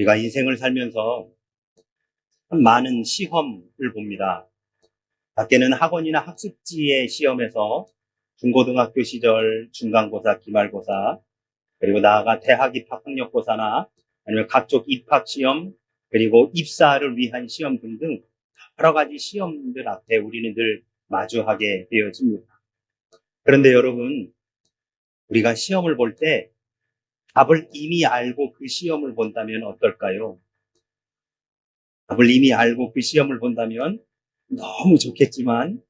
우리가 인생을 살면서 참 많은 시험을 봅니다. 밖에는 학원이나 학습지의 시험에서 중고등학교 시절 중간고사, 기말고사, 그리고 나아가 대학 입학 학력고사나 아니면 각종 입학 시험, 그리고 입사를 위한 시험 등등 여러 가지 시험들 앞에 우리는 늘 마주하게 되어집니다. 그런데 여러분, 우리가 시험을 볼 때 답을 이미 알고 그 시험을 본다면 어떨까요? 답을 이미 알고 그 시험을 본다면 너무 좋겠지만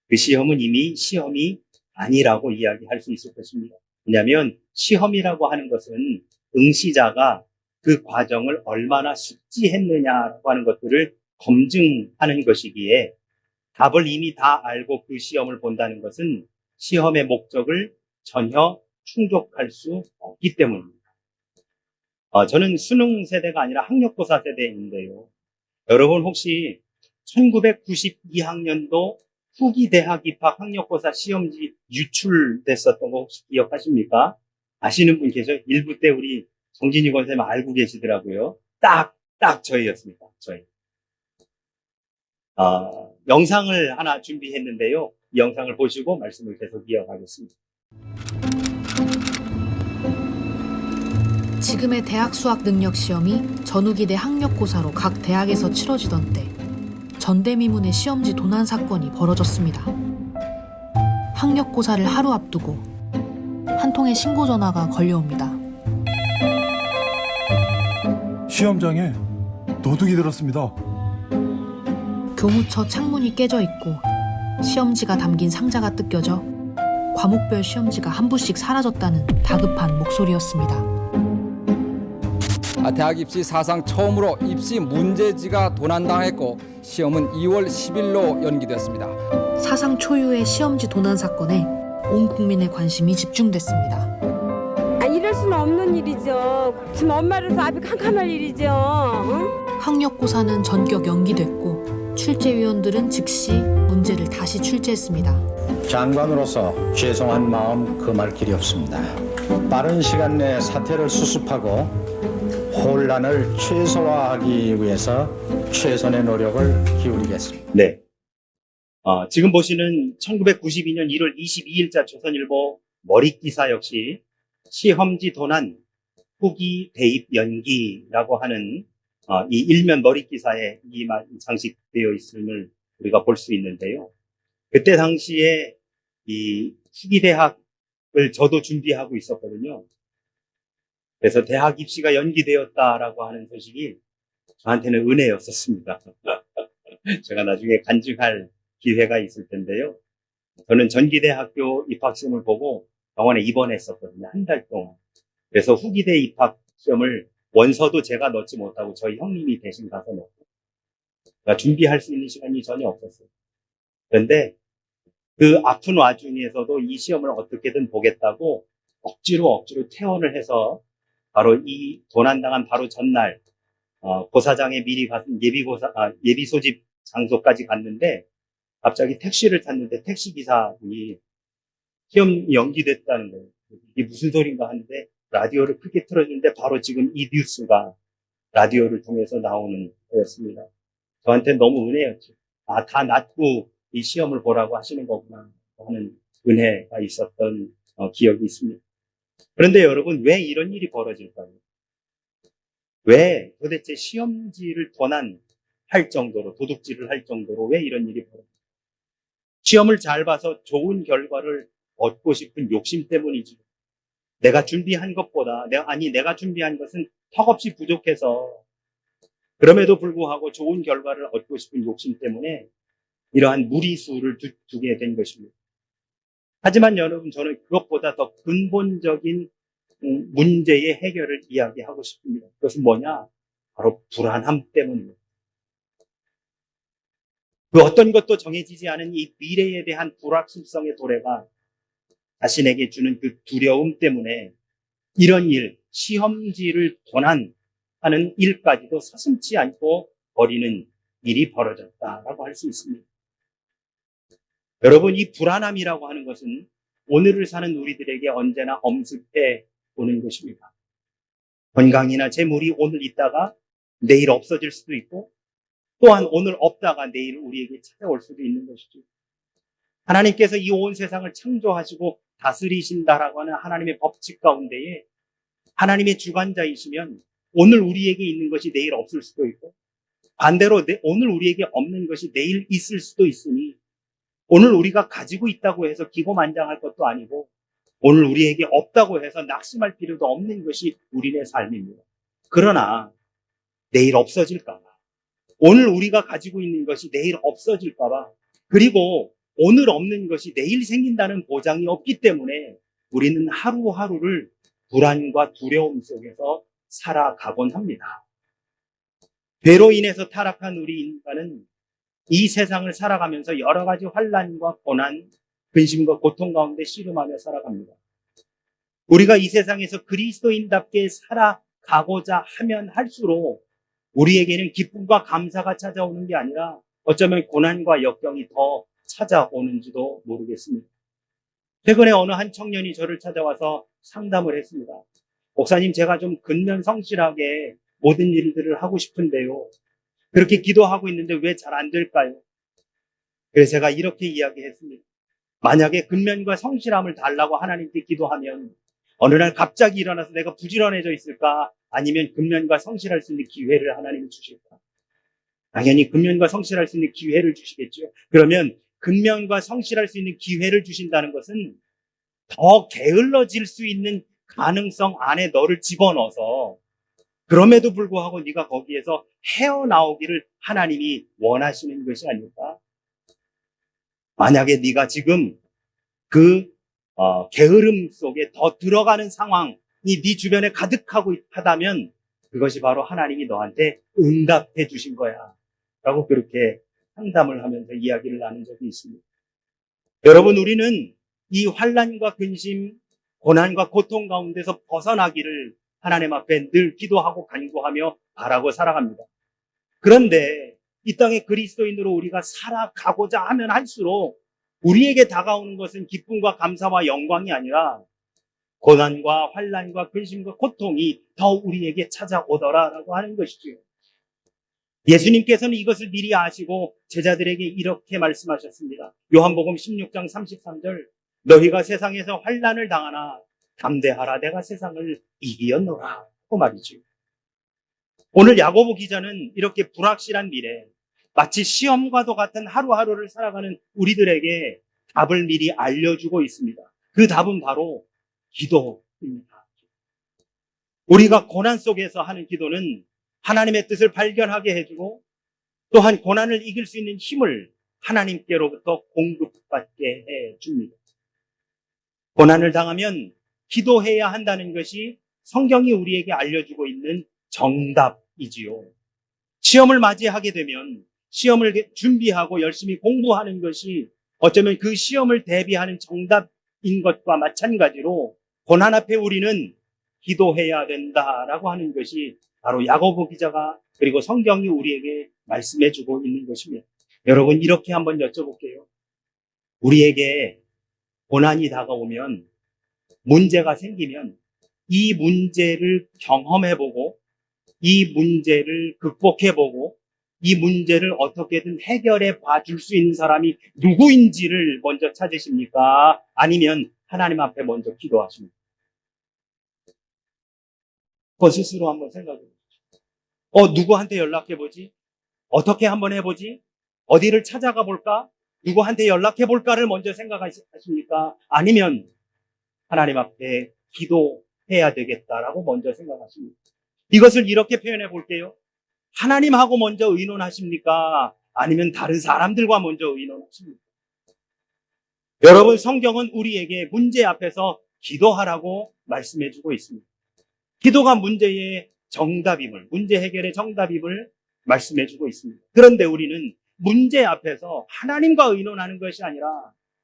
그 시험은 이미 시험이 아니라고 이야기할 수 있을 것입니다. 왜냐하면 시험이라고 하는 것은 응시자가 그 과정을 얼마나 숙지했느냐라고 하는 것들을 검증하는 것이기에 답을 이미 다 알고 그 시험을 본다는 것은 시험의 목적을 전혀 충족할 수 없기 때문입니다. 저는 수능 세대가 아니라 학력고사 세대인데요. 여러분 혹시 1992학년도 후기 대학 입학 학력고사 시험지 유출됐었던 거 혹시 기억하십니까? 아시는 분 계세요? 일부 때 우리 정진희 권사님 알고 계시더라고요. 딱 저희였습니다. 저희. 영상을 하나 준비했는데요. 이 영상을 보시고 말씀을 계속 이어가겠습니다. 지금의 대학 수학 능력 시험이 전후기대 학력고사로 각 대학에서 치러지던 때 전대미문의 시험지 도난 사건이 벌어졌습니다. 학력고사를 하루 앞두고 한 통의 신고 전화가 걸려옵니다. 시험장에 도둑이 들었습니다. 교무처 창문이 깨져 있고 시험지가 담긴 상자가 뜯겨져 과목별 시험지가 한 부씩 사라졌다는 다급한 목소리였습니다. 대학 입시 사상 처음으로 입시 문제지가 도난당했고 시험은 2월 10일로 연기되었습니다. 사상 초유의 시험지 도난 사건에 온 국민의 관심이 집중됐습니다. 이럴 수는 없는 일이죠. 지금 엄마로서 앞이 캄캄할 일이죠. 응? 학력고사는 전격 연기됐고 출제위원들은 즉시 문제를 다시 출제했습니다. 장관으로서 죄송한 마음 금할 길이 없습니다. 빠른 시간 내에 사태를 수습하고 혼란을 최소화하기 위해서 최선의 노력을 기울이겠습니다. 네. 지금 보시는 1992년 1월 22일자 조선일보 머릿기사 역시 시험지 도난 후기 대입 연기라고 하는 이 일면 머릿기사에 이 장식되어 있음을 우리가 볼 수 있는데요. 그때 당시에 이 후기대학을 저도 준비하고 있었거든요. 그래서 대학 입시가 연기되었다라고 하는 소식이 저한테는 은혜였었습니다. 제가 나중에 간증할 기회가 있을 텐데요. 저는 전기대학교 입학시험을 보고 병원에 입원했었거든요. 한 달 동안. 그래서 후기대 입학 시험을 원서도 제가 넣지 못하고 저희 형님이 대신 가서 넣고 그러니까 준비할 수 있는 시간이 전혀 없었어요. 그런데 그 아픈 와중에서도 이 시험을 어떻게든 보겠다고 억지로 퇴원을 해서 바로 이 도난당한 바로 전날 고사장에 미리 가서 예비 소집 장소까지 갔는데 갑자기 택시를 탔는데 택시기사분이 시험 연기됐다는 거예요. 이게 무슨 소린가 하는데 라디오를 크게 틀어주는데 바로 지금 이 뉴스가 라디오를 통해서 나오는 거였습니다. 저한테 너무 은혜였죠. 다 낫고 이 시험을 보라고 하시는 거구나 하는 은혜가 있었던 기억이 있습니다. 그런데 여러분, 왜 이런 일이 벌어질까요? 왜 도대체 시험지를 도난할 정도로, 도둑질을 할 정도로 왜 이런 일이 벌어질까요? 시험을 잘 봐서 좋은 결과를 얻고 싶은 욕심 때문이지. 내가 준비한 것보다, 내가 준비한 것은 턱없이 부족해서 그럼에도 불구하고 좋은 결과를 얻고 싶은 욕심 때문에 이러한 무리수를 두게 된 것입니다. 하지만 여러분, 저는 그것보다 더 근본적인 문제의 해결을 이야기하고 싶습니다. 그것은 뭐냐? 바로 불안함 때문입니다. 그 어떤 것도 정해지지 않은 이 미래에 대한 불확실성의 도래가 자신에게 주는 그 두려움 때문에 이런 일, 시험지를 도난하는 일까지도 서슴지 않고 버리는 일이 벌어졌다라고 할 수 있습니다. 여러분, 이 불안함이라고 하는 것은 오늘을 사는 우리들에게 언제나 엄습해 오는 것입니다. 건강이나 재물이 오늘 있다가 내일 없어질 수도 있고, 또한 오늘 없다가 내일 우리에게 찾아올 수도 있는 것이죠. 하나님께서 이 온 세상을 창조하시고 다스리신다라고 하는 하나님의 법칙 가운데에 하나님의 주관자이시면 오늘 우리에게 있는 것이 내일 없을 수도 있고, 반대로 오늘 우리에게 없는 것이 내일 있을 수도 있으니, 오늘 우리가 가지고 있다고 해서 기고만장할 것도 아니고, 오늘 우리에게 없다고 해서 낙심할 필요도 없는 것이 우리의 삶입니다. 그러나 내일 없어질까 봐, 오늘 우리가 가지고 있는 것이 내일 없어질까 봐, 그리고 오늘 없는 것이 내일 생긴다는 보장이 없기 때문에 우리는 하루하루를 불안과 두려움 속에서 살아가곤 합니다. 죄로 인해서 타락한 우리 인간은 이 세상을 살아가면서 여러 가지 환난과 고난, 근심과 고통 가운데 씨름하며 살아갑니다. 우리가 이 세상에서 그리스도인답게 살아가고자 하면 할수록 우리에게는 기쁨과 감사가 찾아오는 게 아니라 어쩌면 고난과 역경이 더 찾아오는지도 모르겠습니다. 최근에 어느 한 청년이 저를 찾아와서 상담을 했습니다. 목사님, 제가 좀 근면성실하게 모든 일들을 하고 싶은데요, 그렇게 기도하고 있는데 왜 잘 안 될까요? 그래서 제가 이렇게 이야기했습니다. 만약에 근면과 성실함을 달라고 하나님께 기도하면 어느 날 갑자기 일어나서 내가 부지런해져 있을까? 아니면 근면과 성실할 수 있는 기회를 하나님이 주실까? 당연히 근면과 성실할 수 있는 기회를 주시겠죠. 그러면 근면과 성실할 수 있는 기회를 주신다는 것은 더 게을러질 수 있는 가능성 안에 너를 집어넣어서, 그럼에도 불구하고 네가 거기에서 헤어나오기를 하나님이 원하시는 것이 아닐까? 만약에 네가 지금 그 게으름 속에 더 들어가는 상황이 네 주변에 가득하고 있다면 그것이 바로 하나님이 너한테 응답해 주신 거야 라고 그렇게 상담을 하면서 이야기를 나눈 적이 있습니다. 여러분, 우리는 이 환난과 근심, 고난과 고통 가운데서 벗어나기를 하나님 앞에 늘 기도하고 간구하며 바라고 살아갑니다. 그런데 이 땅에 그리스도인으로 우리가 살아가고자 하면 할수록 우리에게 다가오는 것은 기쁨과 감사와 영광이 아니라 고난과 환난과 근심과 고통이 더 우리에게 찾아오더라라고 하는 것이죠. 예수님께서는 이것을 미리 아시고 제자들에게 이렇게 말씀하셨습니다. 요한복음 16장 33절, 너희가 세상에서 환난을 당하나 담대하라, 내가 세상을 이기었노라 그 말이죠. 오늘 야고보 기자는 이렇게 불확실한 미래, 마치 시험과도 같은 하루하루를 살아가는 우리들에게 답을 미리 알려주고 있습니다. 그 답은 바로 기도입니다. 우리가 고난 속에서 하는 기도는 하나님의 뜻을 발견하게 해주고, 또한 고난을 이길 수 있는 힘을 하나님께로부터 공급받게 해줍니다. 고난을 당하면 기도해야 한다는 것이 성경이 우리에게 알려주고 있는 정답이지요. 시험을 맞이하게 되면 시험을 준비하고 열심히 공부하는 것이 어쩌면 그 시험을 대비하는 정답인 것과 마찬가지로 고난 앞에 우리는 기도해야 된다라고 하는 것이 바로 야고보 기자가, 그리고 성경이 우리에게 말씀해주고 있는 것입니다. 여러분, 이렇게 한번 여쭤볼게요. 우리에게 고난이 다가오면, 문제가 생기면 이 문제를 경험해보고, 이 문제를 극복해보고, 이 문제를 어떻게든 해결해 봐줄 수 있는 사람이 누구인지를 먼저 찾으십니까? 아니면 하나님 앞에 먼저 기도하십니까? 그 스스로 한번 생각해보세요. 누구한테 연락해보지? 어떻게 한번 해보지? 어디를 찾아가 볼까? 누구한테 연락해볼까를 먼저 생각하십니까? 아니면 하나님 앞에 기도해야 되겠다라고 먼저 생각하십니까? 이것을 이렇게 표현해 볼게요. 하나님하고 먼저 의논하십니까? 아니면 다른 사람들과 먼저 의논하십니까? 여러분, 성경은 우리에게 문제 앞에서 기도하라고 말씀해주고 있습니다. 기도가 문제의 정답임을, 문제 해결의 정답임을 말씀해주고 있습니다. 그런데 우리는 문제 앞에서 하나님과 의논하는 것이 아니라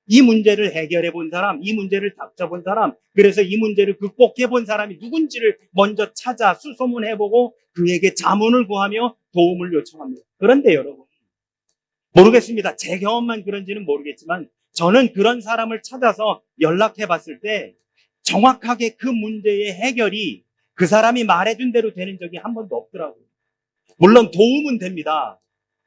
이 문제를 해결해 본 사람, 이 문제를 닥쳐본 사람, 그래서 이 문제를 극복해 본 사람이 누군지를 먼저 찾아 수소문해보고 그에게 자문을 구하며 도움을 요청합니다. 그런데 여러분, 모르겠습니다. 제 경험만 그런지는 모르겠지만 저는 그런 사람을 찾아서 연락해 봤을 때 정확하게 그 문제의 해결이 그 사람이 말해준 대로 되는 적이 한 번도 없더라고요. 물론 도움은 됩니다.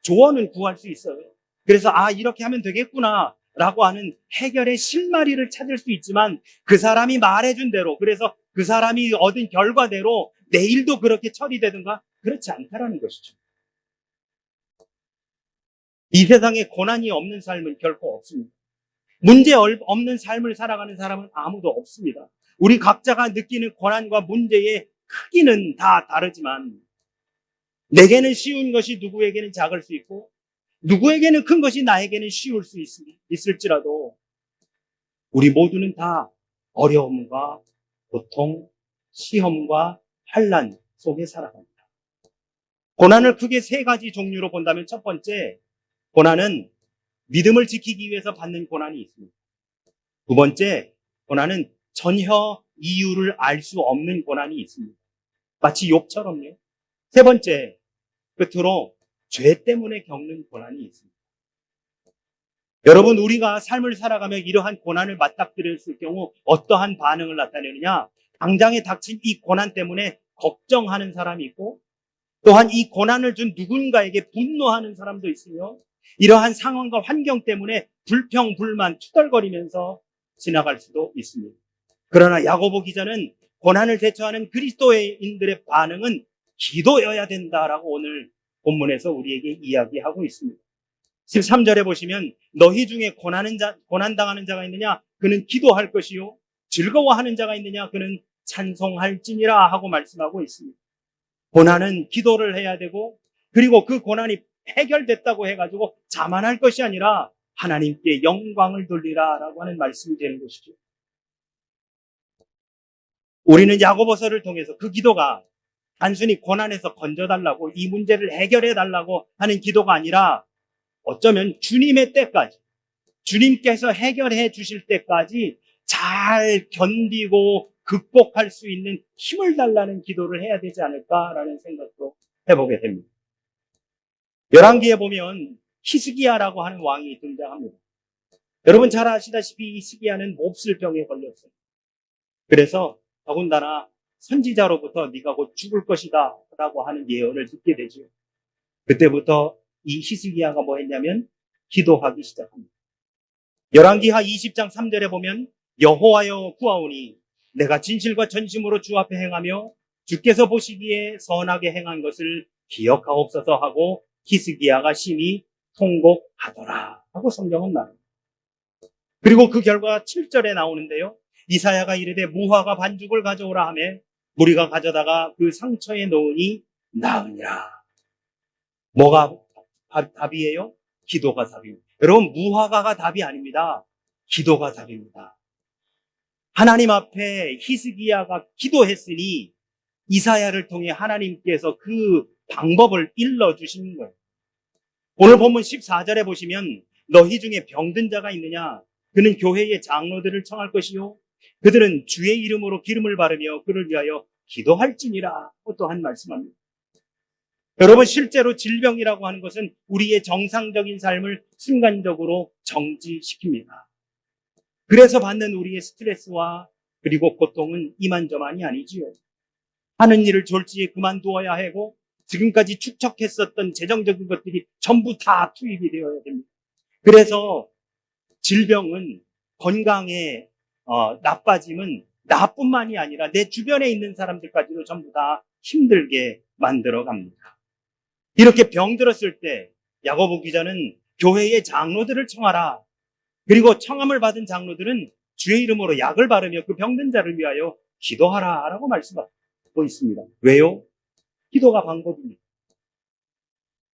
조언은 구할 수 있어요. 그래서 이렇게 하면 되겠구나 라고 하는 해결의 실마리를 찾을 수 있지만 그 사람이 말해준 대로, 그래서 그 사람이 얻은 결과대로 내일도 그렇게 처리되든가 그렇지 않다라는 것이죠. 이 세상에 고난이 없는 삶은 결코 없습니다. 문제 없는 삶을 살아가는 사람은 아무도 없습니다. 우리 각자가 느끼는 고난과 문제의 크기는 다 다르지만 내게는 쉬운 것이 누구에게는 작을 수 있고 누구에게는 큰 것이 나에게는 쉬울 수 있을지라도 우리 모두는 다 어려움과 고통, 시험과 환난 속에 살아갑니다. 고난을 크게 세 가지 종류로 본다면 첫 번째, 고난은 믿음을 지키기 위해서 받는 고난이 있습니다. 두 번째, 고난은 전혀 이유를 알 수 없는 고난이 있습니다. 마치 욥처럼요. 세 번째, 끝으로 죄 때문에 겪는 고난이 있습니다. 여러분, 우리가 삶을 살아가며 이러한 고난을 맞닥뜨렸을 경우 어떠한 반응을 나타내느냐? 당장에 닥친 이 고난 때문에 걱정하는 사람이 있고 또한 이 고난을 준 누군가에게 분노하는 사람도 있으며 이러한 상황과 환경 때문에 불평불만 투덜거리면서 지나갈 수도 있습니다. 그러나 야고보 기자는 고난을 대처하는 그리스도인들의 반응은 기도여야 된다라고 오늘 본문에서 우리에게 이야기하고 있습니다. 13절에 보시면 너희 중에 고난당하는 자가 있느냐? 그는 기도할 것이요. 즐거워하는 자가 있느냐? 그는 찬송할지니라 하고 말씀하고 있습니다. 고난은 기도를 해야 되고 그리고 그 고난이 해결됐다고 해가지고 자만할 것이 아니라 하나님께 영광을 돌리라라고 하는 말씀이 되는 것이죠. 우리는 야고보서를 통해서 그 기도가 단순히 고난에서 건져달라고 이 문제를 해결해달라고 하는 기도가 아니라 어쩌면 주님의 때까지, 주님께서 해결해 주실 때까지 잘 견디고 극복할 수 있는 힘을 달라는 기도를 해야 되지 않을까라는 생각도 해보게 됩니다. 열왕기에 보면 히스기야라고 하는 왕이 등장합니다. 여러분 잘 아시다시피 히스기야는 몹쓸병에 걸렸어요. 그래서 더군다나 선지자로부터 네가 곧 죽을 것이다 라고 하는 예언을 듣게 되죠. 그때부터 이 히스기야가 뭐 했냐면 기도하기 시작합니다. 열왕기하 20장 3절에 보면 여호와여 구하오니 내가 진실과 전심으로 주 앞에 행하며 주께서 보시기에 선하게 행한 것을 기억하옵소서 하고 히스기야가 심히 통곡하더라 하고 성경은 말합니다. 그리고 그 결과가 7절에 나오는데요. 이사야가 이르되 무화과 반죽을 가져오라 하며 무리가 가져다가 그 상처에 놓으니 나으니라. 뭐가 답이에요? 기도가 답입니다. 여러분 무화과가 답이 아닙니다. 기도가 답입니다. 하나님 앞에 히스기야가 기도했으니 이사야를 통해 하나님께서 그 방법을 일러주시는 거예요. 오늘 본문 14절에 보시면 너희 중에 병든 자가 있느냐? 그는 교회의 장로들을 청할 것이요. 그들은 주의 이름으로 기름을 바르며 그를 위하여 기도할지니라. 또한 말씀합니다. 여러분 실제로 질병이라고 하는 것은 우리의 정상적인 삶을 순간적으로 정지시킵니다. 그래서 받는 우리의 스트레스와 그리고 고통은 이만저만이 아니지요. 하는 일을 졸지에 그만두어야 하고 지금까지 축적했었던 재정적인 것들이 전부 다 투입이 되어야 됩니다. 그래서 질병은 건강의 나빠짐은 나뿐만이 아니라 내 주변에 있는 사람들까지도 전부 다 힘들게 만들어 갑니다. 이렇게 병들었을 때 야고보 기자는 교회의 장로들을 청하라. 그리고 청함을 받은 장로들은 주의 이름으로 약을 바르며 그 병든 자를 위하여 기도하라 라고 말씀하고 있습니다. 왜요? 기도가 방법입니다.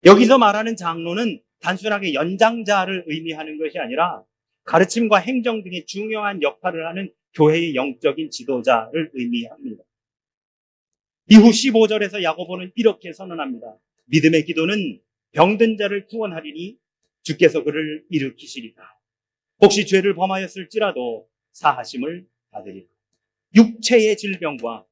여기서 말하는 장로는 단순하게 연장자를 의미하는 것이 아니라 가르침과 행정 등의 중요한 역할을 하는 교회의 영적인 지도자를 의미합니다. 이후 15절에서 야고보는 이렇게 선언합니다. 믿음의 기도는 병든 자를 구원하리니 주께서 그를 일으키시리라. 혹시 죄를 범하였을지라도 사하심을 받으리라. 육체의 질병과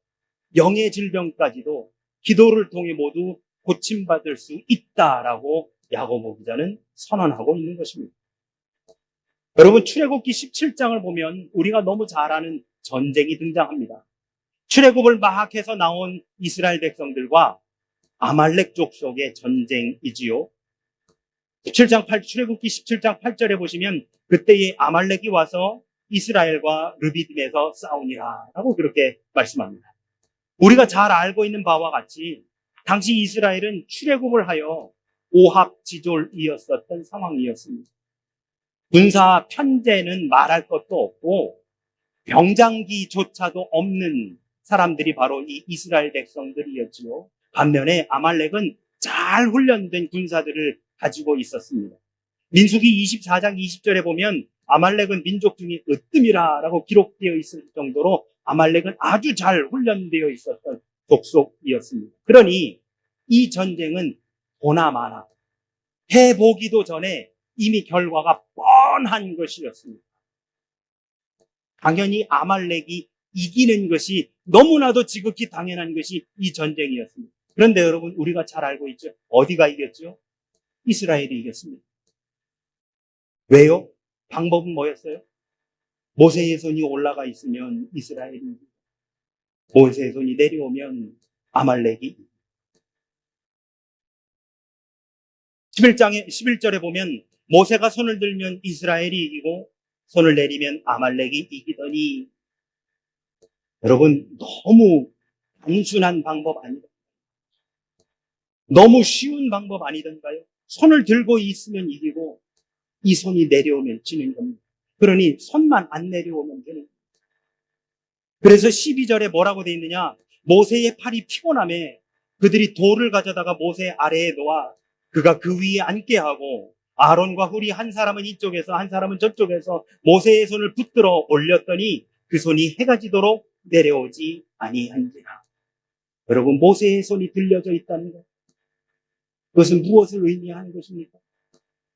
영의 질병까지도 기도를 통해 모두 고침받을 수 있다라고 야고보 기자는 선언하고 있는 것입니다. 여러분 출애굽기 17장을 보면 우리가 너무 잘 아는 전쟁이 등장합니다. 출애굽을 막 해서 나온 이스라엘 백성들과 아말렉 족속의 전쟁이지요. 출애굽기 17장 8절에 보시면 그때의 아말렉이 와서 이스라엘과 르비딤에서 싸우니라 라고 그렇게 말씀합니다. 우리가 잘 알고 있는 바와 같이 당시 이스라엘은 출애굽을 하여 오합지졸이었었던 상황이었습니다. 군사 편제는 말할 것도 없고 병장기조차도 없는 사람들이 바로 이 이스라엘 백성들이었지요. 반면에 아말렉은 잘 훈련된 군사들을 가지고 있었습니다. 민수기 24장 20절에 보면 아말렉은 민족 중에 으뜸이라라고 기록되어 있을 정도로 아말렉은 아주 잘 훈련되어 있었던 족속이었습니다. 그러니 이 전쟁은 보나마나 해보기도 전에 이미 결과가 뻔한 것이었습니다. 당연히 아말렉이 이기는 것이 너무나도 지극히 당연한 것이 이 전쟁이었습니다. 그런데 여러분, 우리가 잘 알고 있죠? 어디가 이겼죠? 이스라엘이 이겼습니다. 왜요? 방법은 뭐였어요? 모세의 손이 올라가 있으면 이스라엘이 이기고, 모세의 손이 내려오면 아말렉이 이기고. 11절에 보면 모세가 손을 들면 이스라엘이 이기고 손을 내리면 아말렉이 이기더니, 여러분, 너무 단순한 방법 아니다. 너무 쉬운 방법 아니던가요? 손을 들고 있으면 이기고 이 손이 내려오면 지는 겁니다. 그러니 손만 안 내려오면 되는 겁니다. 그래서 12절에 뭐라고 되어 있느냐? 모세의 팔이 피곤함에 그들이 돌을 가져다가 모세 아래에 놓아 그가 그 위에 앉게 하고 아론과 훌이 한 사람은 이쪽에서 한 사람은 저쪽에서 모세의 손을 붙들어 올렸더니 그 손이 해가 지도록 내려오지 아니한지라. 여러분, 모세의 손이 들려져 있다는 것, 그것은 무엇을 의미하는 것입니까?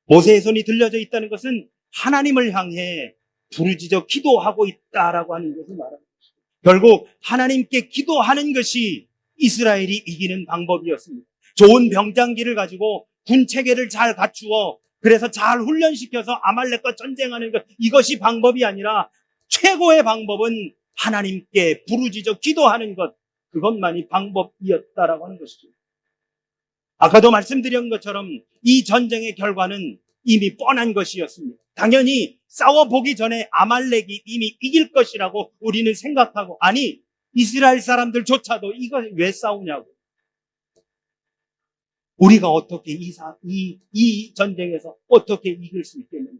모세의 손이 들려져 있다는 것은 하나님을 향해 부르짖어 기도하고 있다라고 하는 것을 말합니다. 결국 하나님께 기도하는 것이 이스라엘이 이기는 방법이었습니다. 좋은 병장기를 가지고 군 체계를 잘 갖추어 그래서 잘 훈련시켜서 아말렉과 전쟁하는 것, 이것이 방법이 아니라 최고의 방법은 하나님께 부르짖어 기도하는 것, 그것만이 방법이었다라고 하는 것이죠. 아까도 말씀드린 것처럼 이 전쟁의 결과는 이미 뻔한 것이었습니다. 당연히 싸워보기 전에 아말렉이 이미 이길 것이라고 우리는 생각하고, 아니, 이스라엘 사람들조차도 이걸 왜 싸우냐고. 우리가 어떻게 이 전쟁에서 어떻게 이길 수 있겠느냐.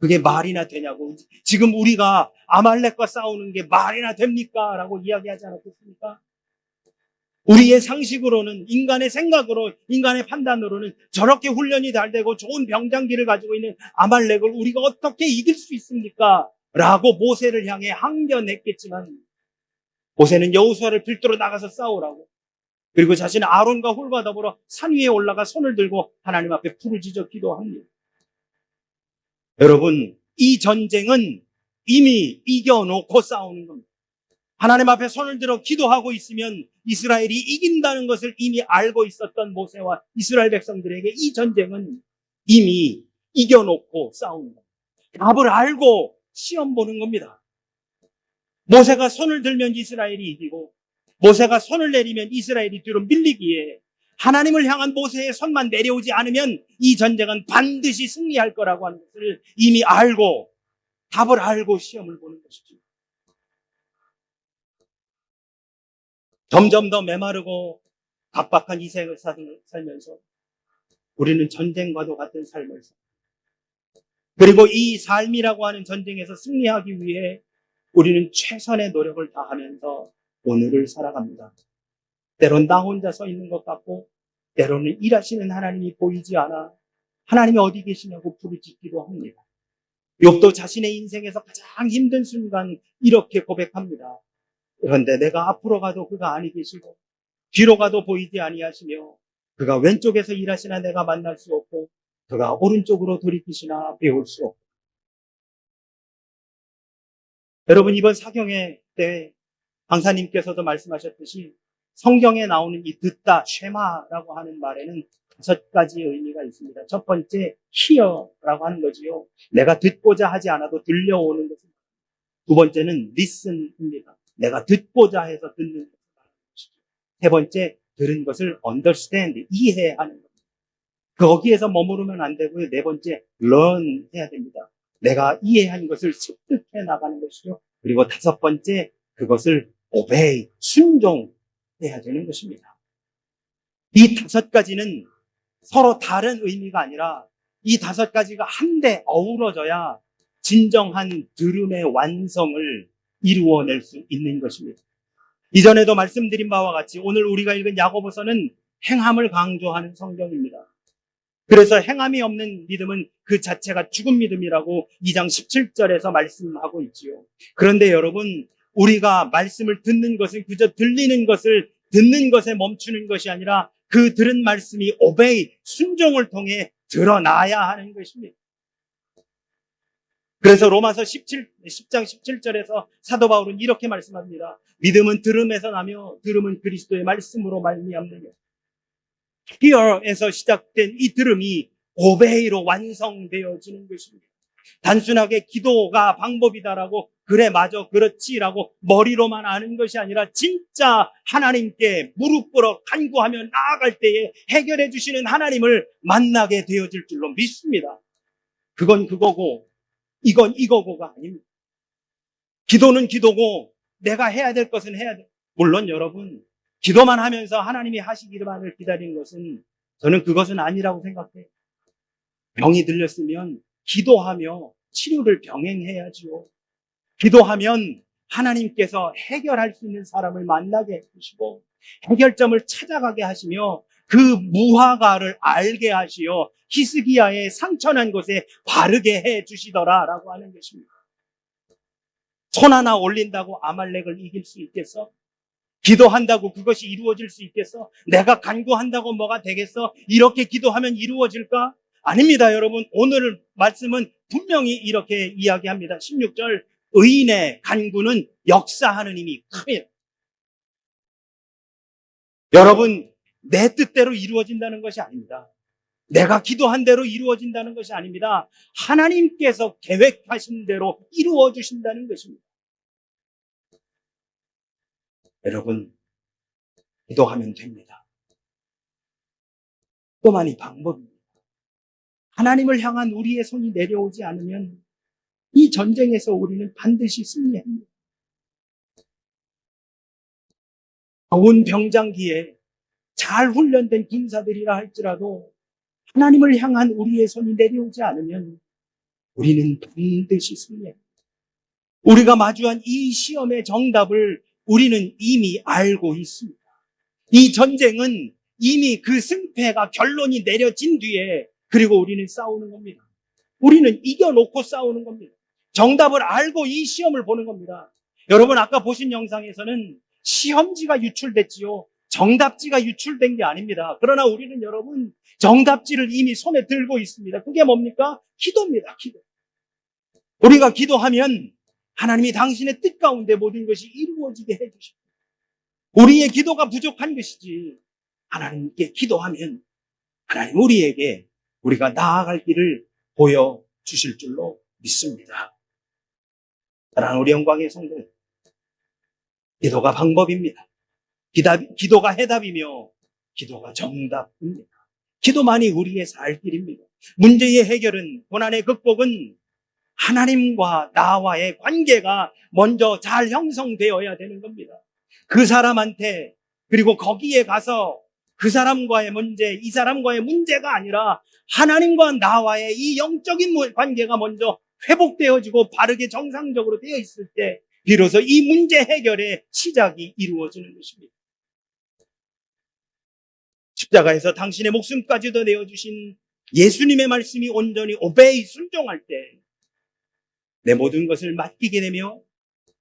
그게 말이나 되냐고. 지금 우리가 아말렉과 싸우는 게 말이나 됩니까? 라고 이야기하지 않았겠습니까? 우리의 상식으로는, 인간의 생각으로, 인간의 판단으로는 저렇게 훈련이 잘 되고 좋은 병장기를 가지고 있는 아말렉을 우리가 어떻게 이길 수 있습니까? 라고 모세를 향해 항변했겠지만, 모세는 여호수아를 필두로 나가서 싸우라고, 그리고 자신은 아론과 훌과 더불어 산 위에 올라가 손을 들고 하나님 앞에 부르짖어 기도합니다. 여러분, 이 전쟁은 이미 이겨놓고 싸우는 겁니다. 하나님 앞에 손을 들어 기도하고 있으면 이스라엘이 이긴다는 것을 이미 알고 있었던 모세와 이스라엘 백성들에게 이 전쟁은 이미 이겨놓고 싸우는 겁니다. 답을 알고 시험 보는 겁니다. 모세가 손을 들면 이스라엘이 이기고 모세가 손을 내리면 이스라엘이 뒤로 밀리기에 하나님을 향한 모세의 손만 내려오지 않으면 이 전쟁은 반드시 승리할 거라고 하는 것을 이미 알고 답을 알고 시험을 보는 것이죠. 점점 더 메마르고 각박한 이 생을 살면서 우리는 전쟁과도 같은 삶을 삽니다. 그리고 이 삶이라고 하는 전쟁에서 승리하기 위해 우리는 최선의 노력을 다하면서 오늘을 살아갑니다. 때론 나 혼자 서 있는 것 같고 때로는 일하시는 하나님이 보이지 않아 하나님이 어디 계시냐고 부르짖기도 합니다. 욥도 자신의 인생에서 가장 힘든 순간 이렇게 고백합니다. 그런데 내가 앞으로 가도 그가 아니 계시고 뒤로 가도 보이지 아니하시며 그가 왼쪽에서 일하시나 내가 만날 수 없고 그가 오른쪽으로 돌이키시나 배울 수 없고. 여러분, 이번 사경회 때 강사님께서도 말씀하셨듯이 성경에 나오는 이 듣다, 쉐마라고 하는 말에는 5가지의 의미가 있습니다. 첫 번째, hear라고 하는 거지요. 내가 듣고자 하지 않아도 들려오는 것입니다. 두 번째는 listen입니다. 내가 듣고자 해서 듣는 것이죠. 세 번째, 들은 것을 understand, 이해하는 것. 거기에서 머무르면 안 되고요. 네 번째, learn 해야 됩니다. 내가 이해한 것을 습득해 나가는 것이죠. 그리고 다섯 번째, 그것을 obey, 순종해야 되는 것입니다. 이 다섯 가지는 서로 다른 의미가 아니라 이 다섯 가지가 한데 어우러져야 진정한 들음의 완성을 이루어낼 수 있는 것입니다. 이전에도 말씀드린 바와 같이 오늘 우리가 읽은 야고보서는 행함을 강조하는 성경입니다. 그래서 행함이 없는 믿음은 그 자체가 죽은 믿음이라고 2장 17절에서 말씀하고 있지요. 그런데 여러분, 우리가 말씀을 듣는 것은 그저 들리는 것을 듣는 것에 멈추는 것이 아니라 그 들은 말씀이 obey, 순종을 통해 드러나야 하는 것입니다. 그래서 로마서 10장 17절에서 사도 바울은 이렇게 말씀합니다. 믿음은 들음에서 나며 들음은 그리스도의 말씀으로 말미암느냐. hear에서 시작된 이 들음이 obey로 완성되어지는 것입니다. 단순하게 기도가 방법이다라고 그래 맞아 그렇지라고 머리로만 아는 것이 아니라 진짜 하나님께 무릎 꿇어 간구하며 나아갈 때에 해결해 주시는 하나님을 만나게 되어질 줄로 믿습니다. 그건 그거고 이건 이거고가 아닙니다. 기도는 기도고 내가 해야 될 것은 해야 돼. 물론 여러분, 기도만 하면서 하나님이 하시기만을 기다리는 것은 저는 그것은 아니라고 생각해요. 병이 들렸으면 기도하며 치료를 병행해야지요. 기도하면 하나님께서 해결할 수 있는 사람을 만나게 해주시고 해결점을 찾아가게 하시며 그 무화과를 알게 하시어 히스기야의 상처난 곳에 바르게 해주시더라라고 하는 것입니다. 손 하나 올린다고 아말렉을 이길 수 있겠어? 기도한다고 그것이 이루어질 수 있겠어? 내가 간구한다고 뭐가 되겠어? 이렇게 기도하면 이루어질까? 아닙니다, 여러분. 오늘 말씀은 분명히 이렇게 이야기합니다. 16절, 의인의 간구는 역사하는 힘이 큽니다. 여러분, 내 뜻대로 이루어진다는 것이 아닙니다. 내가 기도한 대로 이루어진다는 것이 아닙니다. 하나님께서 계획하신 대로 이루어 주신다는 것입니다. 여러분, 기도하면 됩니다. 또만이 방법입니다. 하나님을 향한 우리의 손이 내려오지 않으면 이 전쟁에서 우리는 반드시 승리합니다. 좋은 병장기에 잘 훈련된 군사들이라 할지라도 하나님을 향한 우리의 손이 내려오지 않으면 우리는 반드시 승리합니다. 우리가 마주한 이 시험의 정답을 우리는 이미 알고 있습니다. 이 전쟁은 이미 그 승패가 결론이 내려진 뒤에 그리고 우리는 싸우는 겁니다. 우리는 이겨놓고 싸우는 겁니다. 정답을 알고 이 시험을 보는 겁니다. 여러분, 아까 보신 영상에서는 시험지가 유출됐지요. 정답지가 유출된 게 아닙니다. 그러나 우리는 여러분, 정답지를 이미 손에 들고 있습니다. 그게 뭡니까? 기도입니다. 기도. 우리가 기도하면 하나님이 당신의 뜻 가운데 모든 것이 이루어지게 해주십니다. 우리의 기도가 부족한 것이지 하나님께 기도하면 하나님 우리에게 우리가 나아갈 길을 보여주실 줄로 믿습니다. 사랑하는 우리 영광의 성도, 기도가 방법입니다. 기도가 해답이며 기도가 정답입니다. 기도만이 우리의 살 길입니다. 문제의 해결은, 고난의 극복은 하나님과 나와의 관계가 먼저 잘 형성되어야 되는 겁니다. 그 사람한테, 그리고 거기에 가서 그 사람과의 문제, 이 사람과의 문제가 아니라 하나님과 나와의 이 영적인 관계가 먼저 회복되어지고 바르게 정상적으로 되어 있을 때 비로소 이 문제 해결의 시작이 이루어지는 것입니다. 십자가에서 당신의 목숨까지도 내어주신 예수님의 말씀이 온전히 오베이, 순종할 때 내 모든 것을 맡기게 되며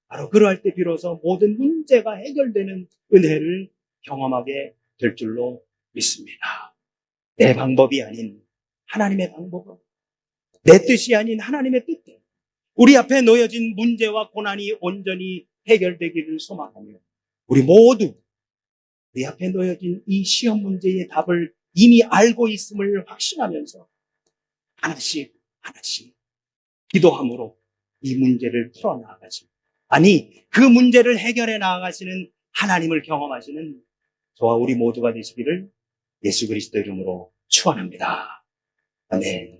바로 그러할 때 비로소 모든 문제가 해결되는 은혜를 경험하게 될 줄로 믿습니다. 내 방법이 아닌 하나님의 방법은, 내 뜻이 아닌 하나님의 뜻대로 우리 앞에 놓여진 문제와 고난이 온전히 해결되기를 소망하며 우리 모두 우리 앞에 놓여진 이 시험 문제의 답을 이미 알고 있음을 확신하면서 하나씩 하나씩 기도함으로 이 문제를 풀어나가지 아니, 그 문제를 해결해 나아가시는 하나님을 경험하시는 저와 우리 모두가 되시기를 예수 그리스도 이름으로 축원합니다. 아멘.